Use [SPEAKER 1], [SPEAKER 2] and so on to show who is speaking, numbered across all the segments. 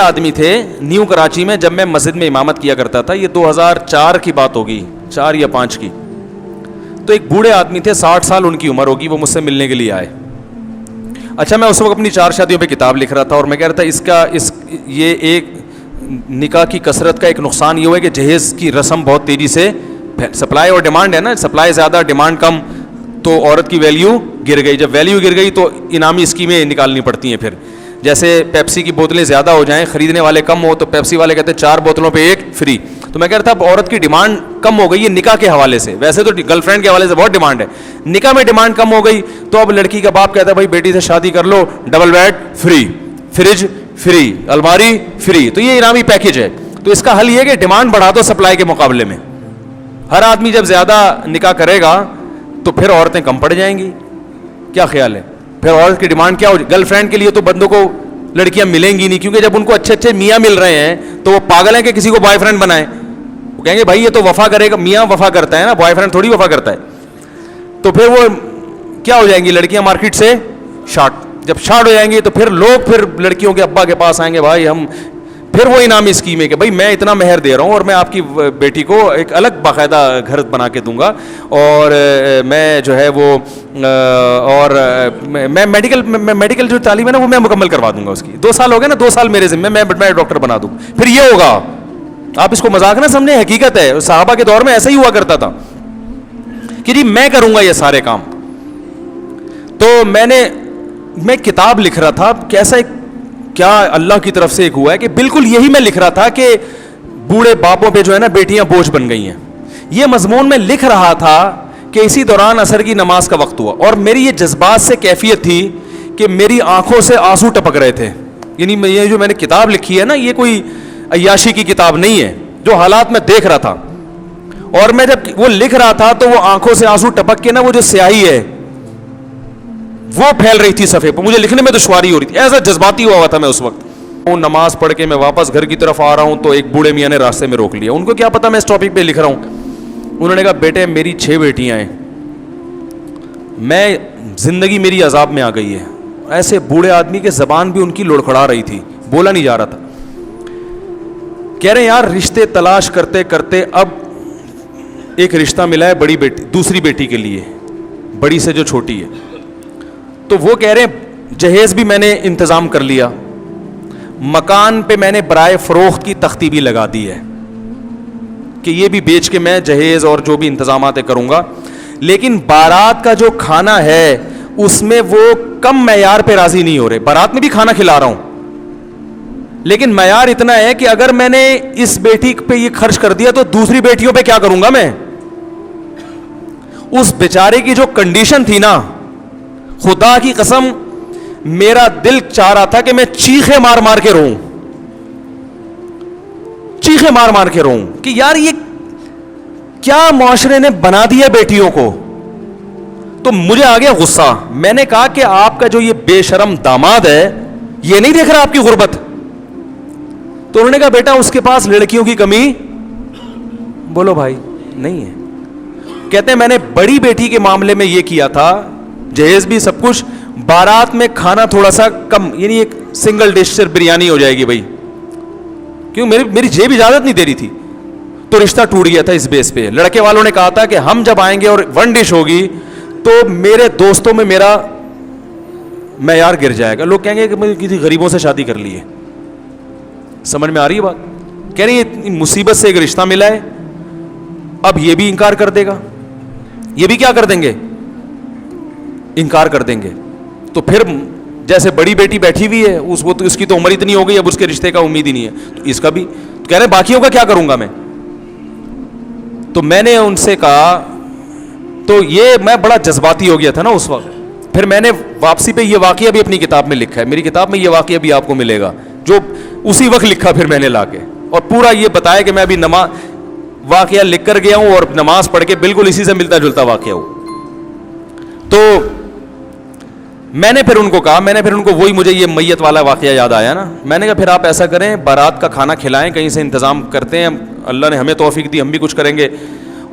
[SPEAKER 1] آدمی تھے نیو کراچی میں, جب میں مسجد میں امامت کیا کرتا تھا, یہ 2004 کی بات ہوگی, 4 یا 5 کی. تو ایک بوڑھے آدمی تھے, 60 سال ان کی عمر ہوگی, وہ مجھ سے ملنے کے لیے آئے. اچھا, میں اس وقت اپنی 4 شادیوں پہ کتاب لکھ رہا تھا, اور میں کہہ رہا تھا یہ ایک نکاح کی کثرت کا ایک نقصان یہ ہوا ہے کہ جہیز کی رسم بہت تیزی سے, سپلائی اور ڈیمانڈ ہے نا, سپلائی زیادہ ڈیمانڈ کم, تو عورت کی ویلیو گر گئی. جب ویلیو گر گئی تو انعامی اسکیمیں نکالنی پڑتی ہیں. پھر جیسے پیپسی کی بوتلیں زیادہ ہو جائیں, خریدنے والے کم ہو, تو پیپسی والے کہتے ہیں 4 بوتلوں پہ 1 فری. تو میں کہہ رہا تھا اب عورت کی ڈیمانڈ کم ہو گئی ہے نکاح کے حوالے سے, ویسے تو گرل فرینڈ کے حوالے سے بہت ڈیمانڈ ہے, نکاح میں ڈیمانڈ کم ہو گئی. تو اب لڑکی کا باپ کہتا ہے بھائی بیٹی سے شادی کر لو, double bed free, fridge free, الماری فری, تو یہ انعامی پیکج ہے. تو اس کا حل یہ ہے کہ ڈیمانڈ بڑھا دو سپلائی کے مقابلے میں. ہر آدمی جب زیادہ نکاح کرے گا تو پھر عورتیں کم پڑ جائیں گی. کیا خیال ہے؟ پھر عورت کی ڈیمانڈ کیا ہو جائے؟ گرل فرینڈ کے لیے تو بندوں کو لڑکیاں ملیں گی نہیں, کیونکہ جب ان کو اچھے اچھے میاں مل رہے ہیں تو وہ پاگل ہیں کہ کسی کو بوائے فرینڈ بنائیں. وہ کہیں گے بھائی یہ تو وفا کرے گا, میاں وفا کرتا ہے نا, بوائے فرینڈ تھوڑی وفا کرتا ہے. تو پھر وہ کیا ہو جائیں گی لڑکیاں مارکیٹ سے شارٹ. جب شارٹ ہو جائیں گی تو پھر لوگ پھر لڑکیوں کے ابا کے پاس آئیں گے, بھائی ہم, پھر وہ انعامی اسکیم ہے کہ بھائی میں اتنا مہر دے رہا ہوں اور میں آپ کی بیٹی کو ایک الگ باقاعدہ گھر بنا کے دوں گا, اور میں جو ہے وہ اور میں میڈیکل جو تعلیم ہے نا وہ میں مکمل کروا دوں گا اس کی. 2 سال ہو گئے نا, 2 سال میرے ذمہ, میں ڈاکٹر بنا دوں. پھر یہ ہوگا, آپ اس کو مذاق نہ سمجھیں, حقیقت ہے. صحابہ کے دور میں ایسا ہی ہوا کرتا تھا کہ جی میں کروں گا یہ سارے کام. تو میں کتاب لکھ رہا تھا, کیسا ایک کیا اللہ کی طرف سے ایک ہوا ہے کہ بالکل یہی میں لکھ رہا تھا کہ بوڑھے باپوں پہ جو ہے نا بیٹیاں بوجھ بن گئی ہیں. یہ مضمون میں لکھ رہا تھا کہ اسی دوران عصر کی نماز کا وقت ہوا, اور میری یہ جذبات سے کیفیت تھی کہ میری آنکھوں سے آنسو ٹپک رہے تھے. یعنی یہ جو میں نے کتاب لکھی ہے نا, یہ کوئی عیاشی کی کتاب نہیں ہے, جو حالات میں دیکھ رہا تھا. اور میں جب وہ لکھ رہا تھا تو وہ آنکھوں سے آنسو ٹپک کے نا, وہ جو سیاہی ہے وہ پھیل رہی تھی صفحے پر, مجھے لکھنے میں دشواری ہو رہی تھی, ایسا جذباتی ہوا تھا میں اس وقت. نماز پڑھ کے میں واپس گھر کی طرف آ رہا ہوں تو ایک بوڑھے میاں نے راستے میں روک لیا. ان کو کیا پتا میں اس ٹاپک پہ لکھ رہا ہوں. انہوں نے کہا بیٹے میری 6 بیٹیاں ہیں, میں زندگی میری عذاب میں آ گئی ہے. ایسے بوڑھے آدمی کے زبان بھی ان کی لڑکھڑا رہی تھی, بولا نہیں جا رہا تھا. کہہ رہے ہیں یار رشتے تلاش کرتے کرتے اب ایک رشتہ ملا ہے بڑی بیٹی, دوسری بیٹی کے لیے, بڑی سے جو چھوٹی ہے. تو وہ کہہ رہے ہیں جہیز بھی میں نے انتظام کر لیا, مکان پہ میں نے برائے فروخت کی تختی بھی لگا دی ہے کہ یہ بھی بیچ کے میں جہیز اور جو بھی انتظامات کروں گا. لیکن بارات کا جو کھانا ہے اس میں وہ کم معیار پہ راضی نہیں ہو رہے. بارات میں بھی کھانا کھلا رہا ہوں لیکن معیار اتنا ہے کہ اگر میں نے اس بیٹی پہ یہ خرچ کر دیا تو دوسری بیٹیوں پہ کیا کروں گا میں. اس بیچارے کی جو کنڈیشن تھی نا, خدا کی قسم میرا دل چاہ رہا تھا کہ میں چیخے مار مار کے روؤں, چیخے مار مار کے روؤں کہ یار یہ کیا معاشرے نے بنا دیا بیٹیوں کو. تو مجھے آ گیا غصہ. میں نے کہا کہ آپ کا جو یہ بے شرم داماد ہے یہ نہیں دیکھ رہا آپ کی غربت. تو انہوں نے کہا بیٹا اس کے پاس لڑکیوں کی کمی بولو بھائی نہیں ہے. کہتے ہیں میں نے بڑی بیٹی کے معاملے میں یہ کیا تھا, جہیز بھی سب کچھ, بارات میں کھانا تھوڑا سا کم, یعنی ایک سنگل ڈش سے بریانی ہو جائے گی بھائی, کیوں میری جیب اجازت نہیں دے رہی تھی. تو رشتہ ٹوٹ گیا تھا اس بیس پہ. لڑکے والوں نے کہا تھا کہ ہم جب آئیں گے اور 1 ڈش ہوگی تو میرے دوستوں میں میرا معیار گر جائے گا, لوگ کہیں گے کہ میں کسی غریبوں سے شادی کر لی ہے. سمجھ میں آ رہی ہے بات؟ کہہ رہی ہے مصیبت سے ایک رشتہ ملا ہے, اب یہ بھی انکار کر دے گا, یہ بھی کیا کر دیں گے, انکار کر دیں گے. تو پھر جیسے بڑی بیٹی بیٹھی ہوئی ہے اس کی تو عمر اتنی ہو گئی, اب اس کے رشتے کا امید ہی نہیں ہے, تو اس کا بھی کہہ رہے باقیوں کا کیا کروں گا میں. تو میں نے ان سے کہا, تو یہ میں بڑا جذباتی ہو گیا تھا نا اس وقت. پھر میں نے واپسی پہ یہ واقعہ بھی اپنی کتاب میں لکھا ہے, میری کتاب میں یہ واقعہ بھی آپ کو ملے گا جو اسی وقت لکھا پھر میں نے لا کے, اور پورا یہ بتایا کہ میں ابھی واقعہ لکھ کر گیا ہوں اور نماز پڑھ کے بالکل اسی سے ملتا جلتا واقعہ ہو. تو میں نے پھر ان کو کہا, میں نے پھر ان کو وہی مجھے یہ میت والا واقعہ یاد آیا نا, میں نے کہا پھر آپ ایسا کریں بارات کا کھانا کھلائیں, کہیں سے انتظام کرتے ہیں, اللہ نے ہمیں توفیق دی ہم بھی کچھ کریں گے,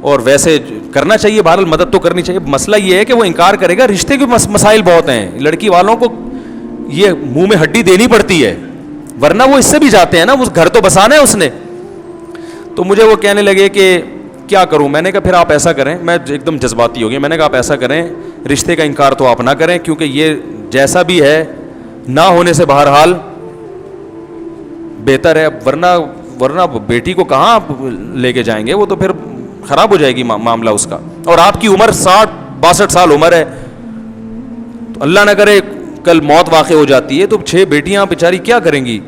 [SPEAKER 1] اور ویسے کرنا چاہیے, بہرحال مدد تو کرنی چاہیے. مسئلہ یہ ہے کہ وہ انکار کرے گا, رشتے کے مسائل بہت ہیں, لڑکی والوں کو یہ منہ میں ہڈی دینی پڑتی ہے, ورنہ وہ اس سے بھی جاتے ہیں نا, اس گھر تو بسانا ہے اس نے. تو مجھے وہ کہنے لگے کہ کیا کروں. میں نے کہا پھر آپ ایسا کریں, میں ایک دم جذباتی ہو گیا, میں نے کہا آپ ایسا کریں, رشتے کا انکار تو آپ نہ کریں, کیونکہ یہ جیسا بھی ہے نہ ہونے سے بہرحال بہتر ہے, ورنہ بیٹی کو کہاں آپ لے کے جائیں گے, وہ تو پھر خراب ہو جائے گی معاملہ اس کا. اور آپ کی عمر 60-62 سال عمر ہے, تو اللہ نہ کرے کل موت واقع ہو جاتی ہے تو 6 بیٹیاں بیچاری کیا کریں گی.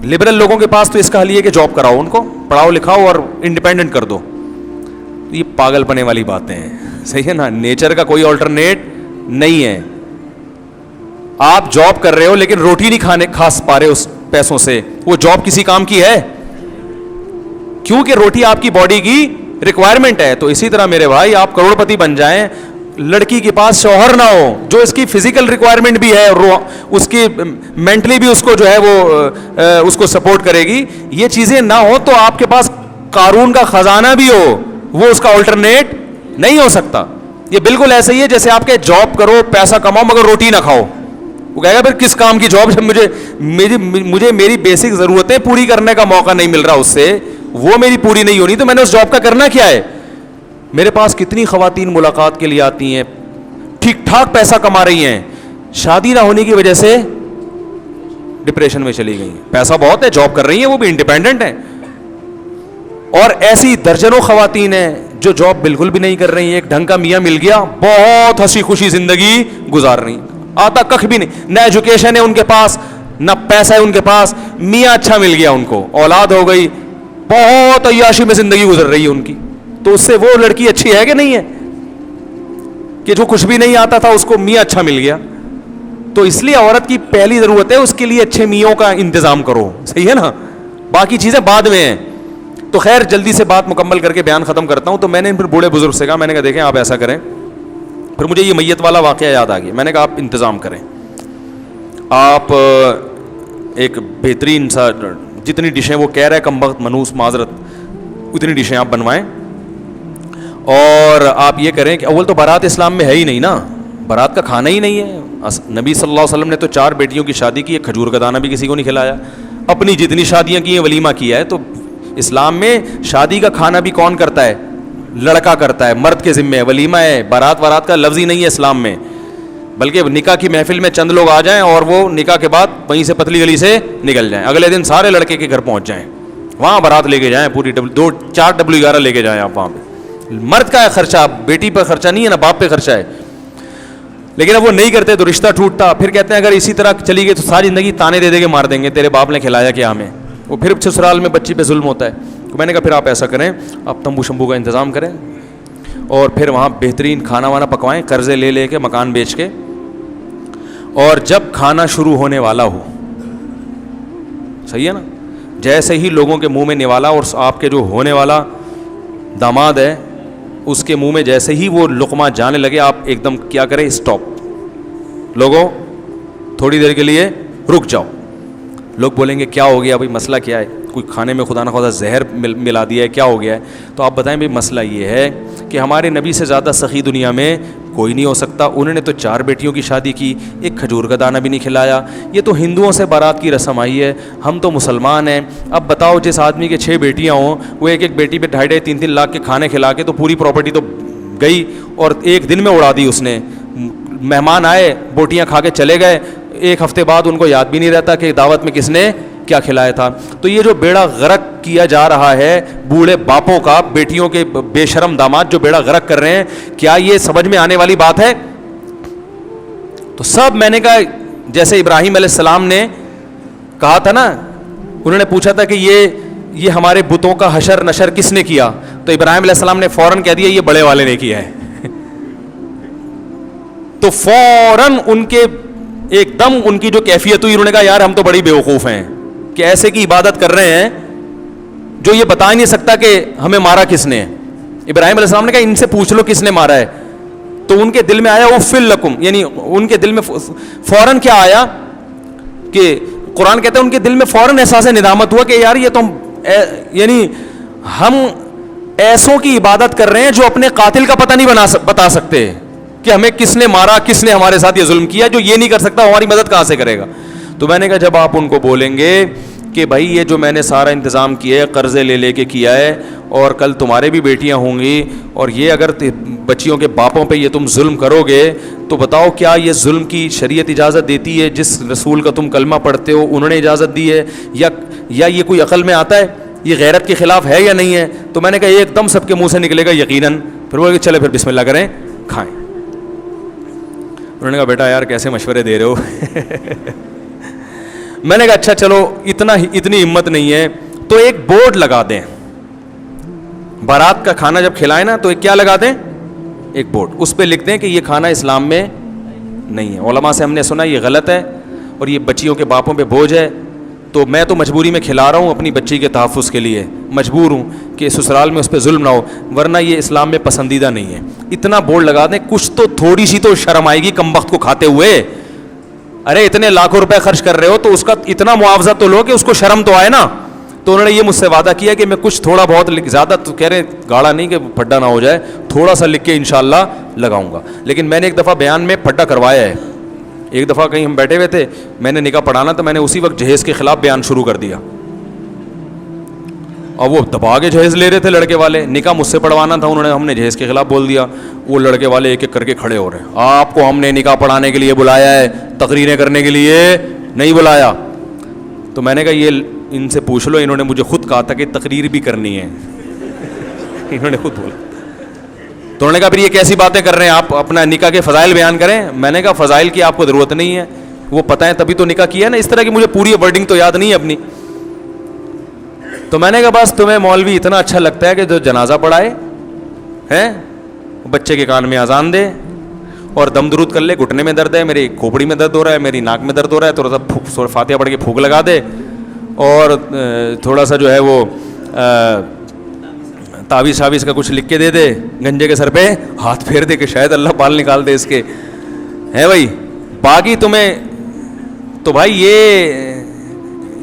[SPEAKER 1] لبرل لوگوں کے پاس تو اس کا حل یہ کہ جاب کراؤ, ان کو پڑھاؤ لکھاؤ اور انڈیپینڈنٹ کر دو. یہ پاگل پنے والی باتیں ہیں, صحیح ہے نا. نیچر کا کوئی آلٹرنیٹ نہیں ہے. آپ جاب کر رہے ہو لیکن روٹی نہیں کھا پا رہے اس پیسوں سے, وہ جاب کسی کام کی ہے؟ کیونکہ روٹی آپ کی باڈی کی ریکوائرمنٹ ہے. تو اسی طرح میرے بھائی آپ کروڑ پتی بن جائیں, لڑکی کے پاس شوہر نہ ہو جو اس کی فزیکل ریکوائرمنٹ بھی ہے اور اس کی مینٹلی بھی اس کو جو ہے وہ اس کو سپورٹ کرے گی, یہ چیزیں نہ ہو تو آپ کے پاس قارون کا خزانہ بھی ہو, وہ اس کا آلٹرنیٹ نہیں ہو سکتا. یہ بالکل ایسا ہی ہے جیسے آپ کے جاب کرو, پیسہ کماؤ, مگر روٹی نہ کھاؤ. وہ کہے گا پھر کس کام کی جاب جب مجھے میری بیسک ضرورتیں پوری کرنے کا موقع نہیں مل رہا, اس سے وہ میری پوری نہیں ہونی, تو میں نے اس جاب کا کرنا کیا ہے. میرے پاس کتنی خواتین ملاقات کے لیے آتی ہیں, ٹھیک ٹھاک پیسہ کما رہی ہیں, شادی نہ ہونے کی وجہ سے ڈپریشن میں چلی گئی. پیسہ بہت ہے, جاب کر رہی ہیں, وہ بھی انڈیپینڈنٹ ہیں. اور ایسی درجنوں خواتین ہیں جو جاب بالکل بھی نہیں کر رہی ہیں, ایک ڈھنگ کا میاں مل گیا, بہت ہنسی خوشی زندگی گزار رہی, آتا کخ بھی نہیں, نہ ایجوکیشن ہے ان کے پاس, نہ پیسہ ہے ان کے پاس, میاں اچھا مل گیا ان کو, اولاد ہو گئی, بہت عیاشی میں زندگی گزر رہی ہے ان کی. تو اس سے وہ لڑکی اچھی ہے کہ نہیں ہے کہ جو کچھ بھی نہیں آتا تھا اس کو میاں اچھا مل گیا. تو اس لیے عورت کی پہلی ضرورت ہے اس کے لیے اچھے میوں کا انتظام کرو, صحیح ہے نا, باقی چیزیں بعد میں ہیں. تو خیر جلدی سے بات مکمل کر کے بیان ختم کرتا ہوں. تو میں نے پھر بوڑھے بزرگ سے کہا, میں نے کہا دیکھیں آپ ایسا کریں, پھر مجھے یہ میت والا واقعہ یاد آ گیا. میں نے کہا آپ انتظام کریں, آپ ایک بہترین سا جتنی ڈشیں وہ کہہ رہے کم وقت منوس معذرت اتنی ڈشیں آپ بنوائیں, اور آپ یہ کریں کہ اول تو بارات اسلام میں ہے ہی نہیں نا, بارات کا کھانا ہی نہیں ہے. نبی صلی اللہ علیہ وسلم نے تو 4 بیٹیوں کی شادی کی, ایک کھجور کا دانہ بھی کسی کو نہیں کھلایا. اپنی جتنی شادیاں کی ہیں ولیمہ کیا ہے. تو اسلام میں شادی کا کھانا بھی کون کرتا ہے؟ لڑکا کرتا ہے, مرد کے ذمہ ہے, ولیمہ ہے. بارات کا لفظ ہی نہیں ہے اسلام میں, بلکہ نکاح کی محفل میں چند لوگ آ جائیں اور وہ نکاح کے بعد وہیں سے پتلی گلی سے نکل جائیں, اگلے دن سارے لڑکے کے گھر پہنچ جائیں, وہاں بارات لے کے جائیں, پوری 4 W11 لے کے جائیں آپ وہاں پہ. مرد کا ہے خرچہ, بیٹی پر خرچہ نہیں ہے نا, باپ پہ خرچہ ہے. لیکن اب وہ نہیں کرتے تو رشتہ ٹوٹتا. پھر کہتے ہیں اگر اسی طرح چلی گئی تو ساری زندگی تانے دے کے مار دیں گے, تیرے باپ نے کھلایا کیا ہمیں. وہ پھر سسرال میں بچی پہ ظلم ہوتا ہے. تو میں نے کہا پھر آپ ایسا کریں, آپ تمبو شمبو کا انتظام کریں اور پھر وہاں بہترین کھانا وانا پکوائیں, قرضے لے کے مکان بیچ کے, اور جب کھانا شروع ہونے والا ہو, صحیح ہے نا, جیسے ہی لوگوں کے منہ میں نوالا, اور آپ کے جو ہونے والا داماد ہے اس کے منہ میں جیسے ہی وہ لقمہ جانے لگے, آپ ایک دم کیا کریں, اسٹاپ, لوگوں تھوڑی دیر کے لیے رک جاؤ. لوگ بولیں گے کیا ہو گیا بھائی, مسئلہ کیا ہے, کوئی کھانے میں خدا نخواستہ زہر ملا دیا ہے, کیا ہو گیا ہے. تو آپ بتائیں بھائی مسئلہ یہ ہے کہ ہمارے نبی سے زیادہ سخی دنیا میں کوئی نہیں ہو سکتا. انہوں نے تو 4 بیٹیوں کی شادی کی, ایک کھجور کا دانہ بھی نہیں کھلایا. یہ تو ہندوؤں سے بارات کی رسم آئی ہے, ہم تو مسلمان ہیں. اب بتاؤ جس آدمی کے 6 بیٹیاں ہوں, وہ ایک بیٹی پہ 2.5-3 لاکھ کے کھانے کھلا کے تو پوری پراپرٹی تو گئی, اور ایک دن میں اڑا دی اس نے. مہمان آئے, بوٹیاں کھا کے چلے گئے, 1 ہفتے بعد ان کو یاد بھی نہیں رہتا کہ دعوت میں کس نے کیا کھلایا تھا. تو یہ جو بیڑا غرق کیا جا رہا ہے بوڑھے باپوں کا, بیٹیوں کے بے شرم داماد جو بیڑا غرق کر رہے ہیں, کیا یہ سمجھ میں آنے والی بات ہے؟ تو سب میں نے کہا جیسے ابراہیم علیہ السلام نے کہا تھا نا, انہوں نے پوچھا تھا کہ یہ ہمارے بتوں کا حشر نشر کس نے کیا, تو ابراہیم علیہ السلام نے فوراً کہہ دیا یہ بڑے والے نے کیا ہے. تو فوراً ان کے ایک دم ان کی جو کیفیت ہوئی, انہوں نے کہا یار ہم تو بڑی بیوقوف ہیں کہ ایسے کی عبادت کر رہے ہیں جو یہ بتا ہی نہیں سکتا کہ ہمیں مارا کس نے. ابراہیم علیہ السلام نے کہا ان سے پوچھ لو کس نے مارا ہے. تو ان کے دل میں آیا اف لکم, یعنی ان کے دل میں فوراً کیا آیا کہ قرآن کہتا ہے ان کے دل میں فوراً احساس ندامت ہوا کہ یار یہ تو یعنی ہم ایسوں کی عبادت کر رہے ہیں جو اپنے قاتل کا پتہ نہیں بتا سکتے کہ ہمیں کس نے مارا, کس نے ہمارے ساتھ یہ ظلم کیا. جو یہ نہیں کر سکتا ہماری مدد کہاں سے کرے گا. تو میں نے کہا جب آپ ان کو بولیں گے کہ بھائی یہ جو میں نے سارا انتظام کیا ہے قرضے لے کے کیا ہے, اور کل تمہارے بھی بیٹیاں ہوں گی, اور یہ اگر بچیوں کے باپوں پہ یہ تم ظلم کرو گے تو بتاؤ کیا یہ ظلم کی شریعت اجازت دیتی ہے؟ جس رسول کا تم کلمہ پڑھتے ہو انہوں نے اجازت دی ہے, یا یہ کوئی عقل میں آتا ہے؟ یہ غیرت کے خلاف ہے یا نہیں ہے؟ تو میں نے کہا ایک دم سب کے منہ سے نکلے گا یقیناً. پھر وہ چلے پھر بسم اللہ کریں کھائیں. انہوں نے کہا بیٹا یار کیسے مشورے دے رہے ہو. میں نے کہا اچھا چلو اتنی ہمت نہیں ہے تو ایک بورڈ لگا دیں, بارات کا کھانا جب کھلائیں نا تو ایک کیا لگا دیں, ایک بورڈ, اس پہ لکھ دیں کہ یہ کھانا اسلام میں نہیں ہے. علماء سے ہم نے سنا یہ غلط ہے اور یہ بچیوں کے باپوں پہ بوجھ ہے, تو میں تو مجبوری میں کھلا رہا ہوں اپنی بچی کے تحفظ کے لیے, مجبور ہوں کہ سسرال میں اس پہ ظلم نہ ہو, ورنہ یہ اسلام میں پسندیدہ نہیں ہے. اتنا بورڈ لگا دیں, کچھ تو تھوڑی سی تو شرم آئے گی کم وقت کو کھاتے ہوئے. ارے اتنے لاکھوں روپے خرچ کر رہے ہو تو اس کا اتنا معاوضہ تو لو کہ اس کو شرم تو آئے نا. تو انہوں نے یہ مجھ سے وعدہ کیا کہ میں کچھ تھوڑا بہت, زیادہ تو کہہ رہے گاڑا نہیں کہ پھڈا نہ ہو جائے, تھوڑا سا لکھ کے انشاءاللہ لگاؤں گا. لیکن میں نے ایک دفعہ بیان میں پھڈا کروایا ہے. ایک دفعہ کہیں ہم بیٹھے ہوئے تھے, میں نے نکاح پڑھانا تو میں نے اسی وقت جہیز کے خلاف بیان شروع کر دیا, اور وہ دبا کے جہیز لے رہے تھے لڑکے والے. نکاح مجھ سے پڑھوانا تھا, ہم نے جہیز کے خلاف بول دیا. وہ لڑکے والے ایک ایک کر کے کھڑے ہو رہے ہیں, آپ کو ہم نے نکاح پڑھانے کے لیے بلایا ہے, تقریریں کرنے کے لیے نہیں بلایا. تو میں نے کہا یہ ان سے پوچھ لو, انہوں نے مجھے خود کہا تھا کہ تقریر بھی کرنی ہے. انہوں نے خود بولا. تو انہوں نے کہا پھر یہ کیسی باتیں کر رہے ہیں, آپ اپنا نکاح کے فضائل بیان کریں. میں نے کہا فضائل کی آپ کو ضرورت نہیں ہے, وہ پتہ ہے تبھی تو نکاح کیا نا. اس طرح کی مجھے پوری ورڈنگ تو یاد نہیں ہے اپنی. تو میں نے کہا بس تمہیں مولوی اتنا اچھا لگتا ہے کہ جو جنازہ پڑھائے ہیں, بچے کے کان میں اذان دے اور دم درود کر لے, گھٹنے میں درد ہے, میری کھوپڑی میں درد ہو رہا ہے, میری ناک میں درد ہو رہا ہے, تھوڑا سا فاتحہ پڑھ کے پھونک لگا دے, اور تھوڑا سا جو ہے وہ تعویذ شاویز کا کچھ لکھ کے دے دے, گنجے کے سر پہ ہاتھ پھیر دے کہ شاید اللہ بال نکال دے اس کے, ہے بھائی. باقی تمہیں تو بھائی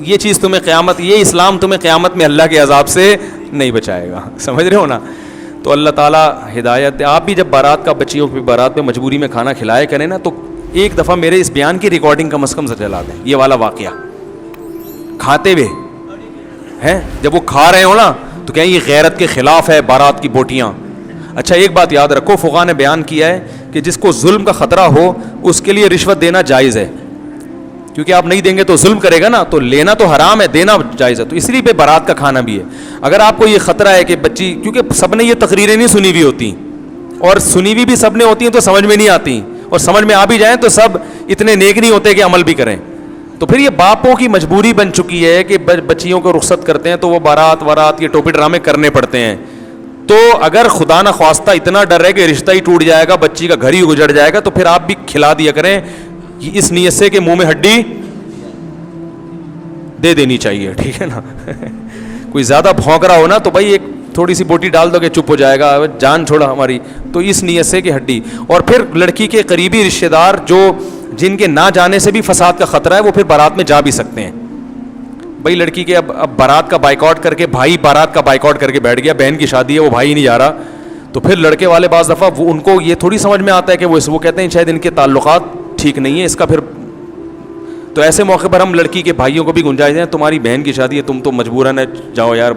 [SPEAKER 1] یہ چیز تمہیں قیامت, یہ اسلام تمہیں قیامت میں اللہ کے عذاب سے نہیں بچائے گا. سمجھ رہے ہو نا. تو اللہ تعالیٰ ہدایت. آپ بھی جب بارات کا بچیوں کی بارات میں مجبوری میں کھانا کھلائے کریں نا, تو ایک دفعہ میرے اس بیان کی ریکارڈنگ کم از کم سے چلا دیں. یہ والا واقعہ کھاتے ہوئے ہیں, جب وہ کھا رہے ہو نا تو کہیں یہ غیرت کے خلاف ہے بارات کی بوٹیاں. اچھا ایک بات یاد رکھو, فقہا نے بیان کیا ہے کہ جس کو ظلم کا خطرہ ہو اس کے لیے رشوت دینا جائز ہے, کیونکہ آپ نہیں دیں گے تو ظلم کرے گا نا, تو لینا تو حرام ہے, دینا جائز ہے. تو اس لیے پہ بارات کا کھانا بھی ہے. اگر آپ کو یہ خطرہ ہے کہ بچی, کیونکہ سب نے یہ تقریریں نہیں سنی ہوئی ہوتی, اور سنی ہوئی بھی سب نے ہوتی ہیں تو سمجھ میں نہیں آتی, اور سمجھ میں آ بھی جائیں تو سب اتنے نیک نہیں ہوتے کہ عمل بھی کریں. تو پھر یہ باپوں کی مجبوری بن چکی ہے کہ بچیوں کو رخصت کرتے ہیں تو وہ بارات یہ ٹوپی ڈرامے کرنے پڑتے ہیں. تو اگر خدا نہ خواستہ اتنا ڈر ہے کہ رشتہ ہی ٹوٹ جائے گا, بچی کا گھر ہی اجڑ جائے گا, تو پھر آپ بھی کھلا دیا کریں اس نیت سے کہ منہ میں ہڈی دے دینی چاہیے, ٹھیک ہے نا. کوئی زیادہ بھونک رہا ہو نا تو بھائی ایک تھوڑی سی بوٹی ڈال دو کہ چپ ہو جائے گا, جان چھوڑا ہماری. تو اس نیت سے کہ ہڈی. اور پھر لڑکی کے قریبی رشتہ دار جن کے نہ جانے سے بھی فساد کا خطرہ ہے, وہ پھر بارات میں جا بھی سکتے ہیں. بھائی لڑکی کے اب بارات کا بائیکاٹ کر کے, بھائی بارات کا بائیکاٹ کر کے بیٹھ گیا, بہن کی شادی ہے وہ بھائی نہیں جا رہا, تو پھر لڑکے والے بعض دفعہ ان کو یہ تھوڑی سمجھ میں آتا ہے کہ وہ کہتے ہیں شاید ان کے تعلقات ٹھیک نہیں ہیں, اس کا پھر. تو ایسے موقع پر ہم لڑکی کے بھائیوں کو بھی گنجائش دیں, تمہاری بہن کی شادی ہے, تم تو مجبوراً جاؤ یار,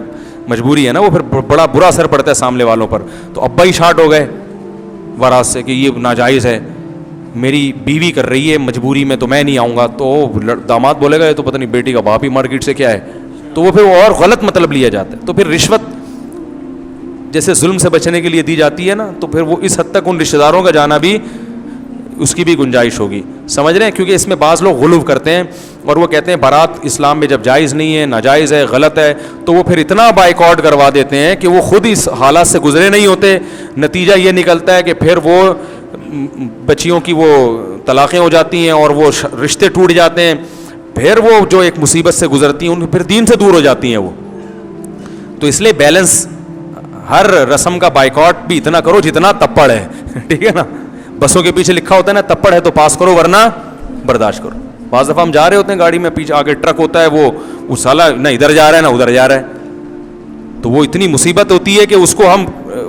[SPEAKER 1] مجبوری ہے نا. وہ پھر بڑا برا اثر پڑتا ہے سامنے والوں پر. تو ابا ہی شارٹ ہو گئے بارات سے کہ یہ ناجائز ہے, میری بیوی کر رہی ہے مجبوری میں تو میں نہیں آؤں گا. تو داماد بولے گا یہ تو پتہ نہیں بیٹی کا باپ ہی مارکیٹ سے کیا ہے, تو وہ پھر اور غلط مطلب لیا جاتا ہے. تو پھر رشوت جیسے ظلم سے بچنے کے لیے دی جاتی ہے نا, تو پھر وہ اس حد تک ان رشتہ داروں کا جانا بھی, اس کی بھی گنجائش ہوگی. سمجھ رہے ہیں, کیونکہ اس میں بعض لوگ غلو کرتے ہیں اور وہ کہتے ہیں بارات اسلام میں جب جائز نہیں ہے, ناجائز ہے, غلط ہے, تو وہ پھر اتنا بائیکاٹ کروا دیتے ہیں کہ وہ خود اس حالات سے گزرے نہیں ہوتے. نتیجہ یہ نکلتا ہے کہ پھر وہ بچیوں کی وہ طلاقیں ہو جاتی ہیں اور وہ رشتے ٹوٹ جاتے ہیں. پھر وہ جو ایک مصیبت سے گزرتی ہیں ان پھر دین سے دور ہو جاتی ہیں وہ. تو اس لیے بیلنس, ہر رسم کا بائیکاٹ بھی اتنا کرو جتنا تپڑ ہے, ٹھیک ہے نا. بسوں کے پیچھے لکھا ہوتا ہے نا تپڑ ہے تو پاس کرو ورنہ برداشت کرو. بعض دفعہ ہم جا رہے ہوتے ہیں گاڑی میں, پیچھے آگے ٹرک ہوتا ہے, وہ سالہ نہ ادھر جا رہا ہے نہ ادھر جا رہا ہے, تو وہ اتنی مصیبت ہوتی ہے کہ اس کو ہم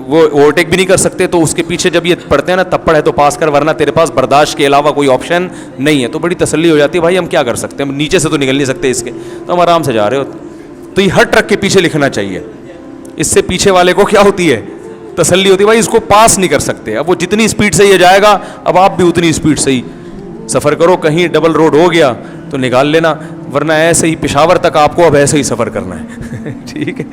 [SPEAKER 1] وہ اوورٹیک بھی نہیں کر سکتے. تو اس کے پیچھے جب یہ پڑھتے ہیں نا تب پڑھے تو پاس کر, ورنہ تیرے پاس برداشت کے علاوہ کوئی آپشن نہیں ہے. تو بڑی تسلی ہو جاتی ہے, بھائی ہم کیا کر سکتے ہیں, ہم نیچے سے تو نکل نہیں سکتے اس کے, تو ہم آرام سے جا رہے ہوتے. تو یہ ہر ٹرک کے پیچھے لکھنا چاہیے. اس سے پیچھے والے کو کیا ہوتی ہے, تسلی ہوتی ہے, بھائی اس کو پاس نہیں کر سکتے. اب وہ جتنی اسپیڈ سے یہ جائے گا, اب آپ بھی اتنی اسپیڈ سے ہی سفر کرو. کہیں ڈبل روڈ ہو گیا تو نکال لینا, ورنہ ایسے ہی پشاور تک آپ کو اب ایسے ہی سفر کرنا ہے. ٹھیک ہے,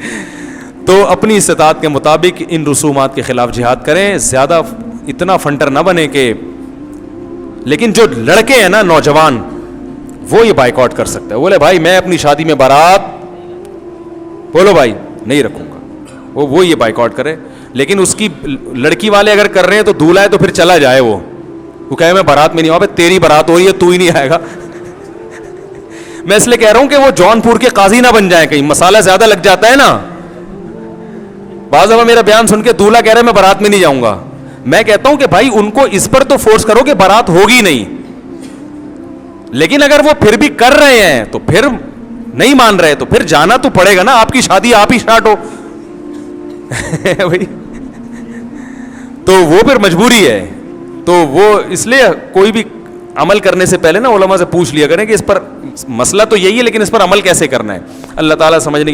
[SPEAKER 1] تو اپنی استطاعت کے مطابق ان رسومات کے خلاف جہاد کریں. زیادہ اتنا فنٹر نہ بنے کہ, لیکن جو لڑکے ہیں نا نوجوان, وہ یہ بائیکاٹ کر سکتا ہے. بولے بھائی میں اپنی شادی میں بارات, بولو بھائی نہیں رکھوں گا, وہ یہ بائیکاٹ کرے. لیکن اس کی لڑکی والے اگر کر رہے ہیں تو دولہا ہے تو پھر چلا جائے. وہ کہے میں بارات میں نہیں آؤں. تیری بارات ہو رہی ہے, تو ہی نہیں آئے گا. میں اس لیے کہہ رہا ہوں کہ وہ جون پور کے قاضی نہ بن جائیں, کہیں مسالہ زیادہ لگ جاتا ہے نا. بعض دفعہ میرا بیان سن کے دولہا کہہ رہا ہے میں بارات میں نہیں جاؤں گا. میں کہتا ہوں کہ بھائی ان کو اس پر تو فورس کرو کہ بارات ہوگی نہیں, لیکن اگر وہ پھر بھی کر رہے ہیں تو پھر نہیں مان رہے تو پھر جانا تو پڑے گا نا. آپ کی شادی آپ ہی اسٹارٹ ہو بھائی, تو وہ پھر مجبوری ہے. تو وہ اس لیے کوئی بھی عمل کرنے سے پہلے نا علماء سے پوچھ لیا کریں کہ اس پر مسئلہ تو یہی ہے لیکن اس پر عمل کیسے کرنا ہے. اللہ تعالیٰ سمجھنے